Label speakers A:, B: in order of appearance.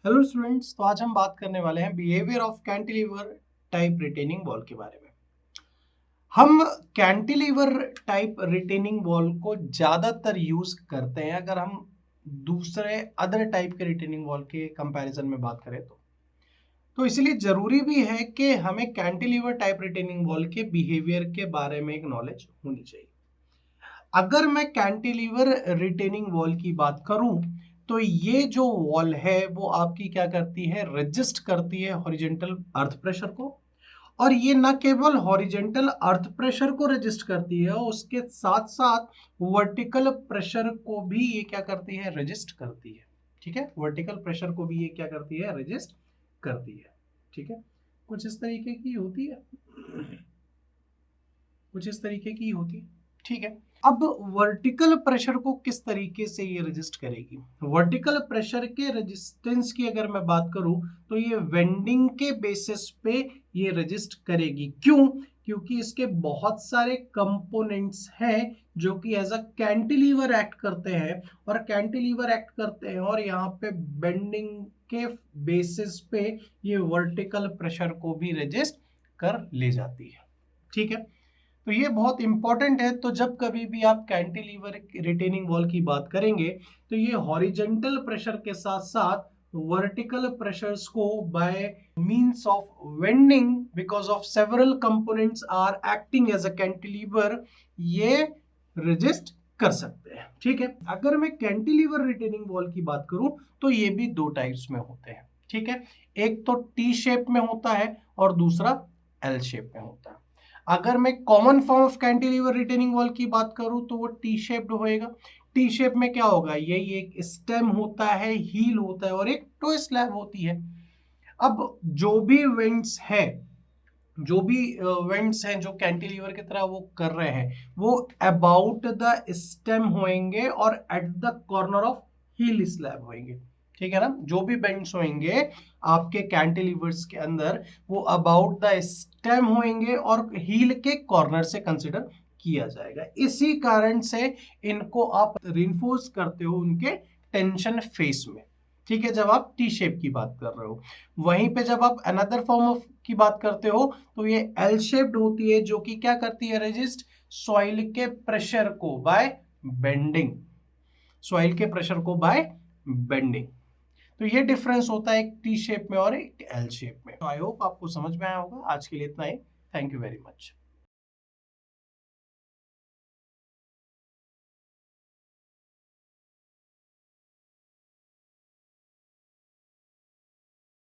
A: Hello students, तो आज हम बात करने वाले हैं behaviour of cantilever type retaining wall के बारे में। हम कैंटिलीवर टाइप रिटेनिंग वॉल को ज़्यादातर यूज करते हैं अगर हम दूसरे अदर टाइप के रिटेनिंग वॉल के कंपैरिजन में बात करें तो इसलिए ज़रूरी भी है कि हमें कैंटिलीवर टाइप रिटेनिंग वॉल के बिहेवियर के बारे में एक नॉलेज होनी चाहिए। अगर मैं कैंटिलीवर रिटेनिंग वॉल की बात करूं तो ये जो वॉल है वो आपकी क्या करती है, रेजिस्ट करती है हॉरिजेंटल अर्थ प्रेशर को। और ये न केवल हॉरिजेंटल अर्थ प्रेशर को रेजिस्ट करती है, उसके साथ साथ वर्टिकल प्रेशर को भी ये क्या करती है, रेजिस्ट करती है। ठीक है, वर्टिकल प्रेशर को भी ये क्या करती है, रेजिस्ट करती है। ठीक है, कुछ इस तरीके की होती है, कुछ इस तरीके की होती है। ठीक है, अब वर्टिकल प्रेशर को किस तरीके से ये रेजिस्ट करेगी। वर्टिकल प्रेशर के रेजिस्टेंस की अगर मैं बात करूं तो ये वेंडिंग के बेसिस पे ये रेजिस्ट करेगी। क्यों? क्योंकि इसके बहुत सारे कंपोनेंट्स हैं जो कि एज अ कैंटिलीवर एक्ट करते हैं, और कैंटिलीवर एक्ट करते हैं और यहाँ पे बेंडिंग के बेसिस पे ये वर्टिकल प्रेशर को भी रेजिस्ट कर ले जाती है। ठीक है, तो ये बहुत इंपॉर्टेंट है। तो जब कभी भी आप कैंटिलीवर रिटेनिंग वॉल की बात करेंगे तो ये हॉरिजेंटल प्रेशर के साथ साथ वर्टिकल प्रेशर्स को by means of bending because of several components are acting as a cantilever ये रेजिस्ट कर सकते हैं। ठीक है, अगर मैं कैंटिलीवर रिटेनिंग वॉल की बात करूं तो ये भी दो टाइप्स में होते हैं। ठीक है, एक तो टी शेप में होता है और दूसरा एल शेप में होता है। अगर मैं common form of cantilever retaining wall की बात करूं तो वो टी शेप्ड होएगा। टी शेप में क्या होगा, यही एक स्टेम होता है, हील होता है और एक टो स्लैब होती है। अब जो भी वेंट्स है, जो भी वेंट्स हैं जो कैंटिलीवर की तरह वो कर रहे हैं वो अबाउट द स्टेम होंगे और at the corner of heel slab होंगे। ठीक है ना, जो भी बेंड्स होंगे आपके कैंटिलीवर्स के अंदर वो अबाउट द स्टेम होंगे और हील के कॉर्नर से कंसिडर किया जाएगा। इसी कारण से इनको आप रिइंफोर्स करते हो उनके टेंशन फेस में। ठीक है, जब आप टी शेप की बात कर रहे हो। वहीं पे जब आप अनदर फॉर्म ऑफ की बात करते हो तो ये एल शेप्ड होती है, जो कि क्या करती है, रेजिस्ट सॉइल के प्रेशर को बाय बेंडिंग, सॉइल के प्रेशर को बाय बेंडिंग। तो ये डिफरेंस होता है एक टी शेप में और एक एल शेप में। तो आई होप आपको समझ में आया होगा। आज के लिए इतना ही। Thank you very much.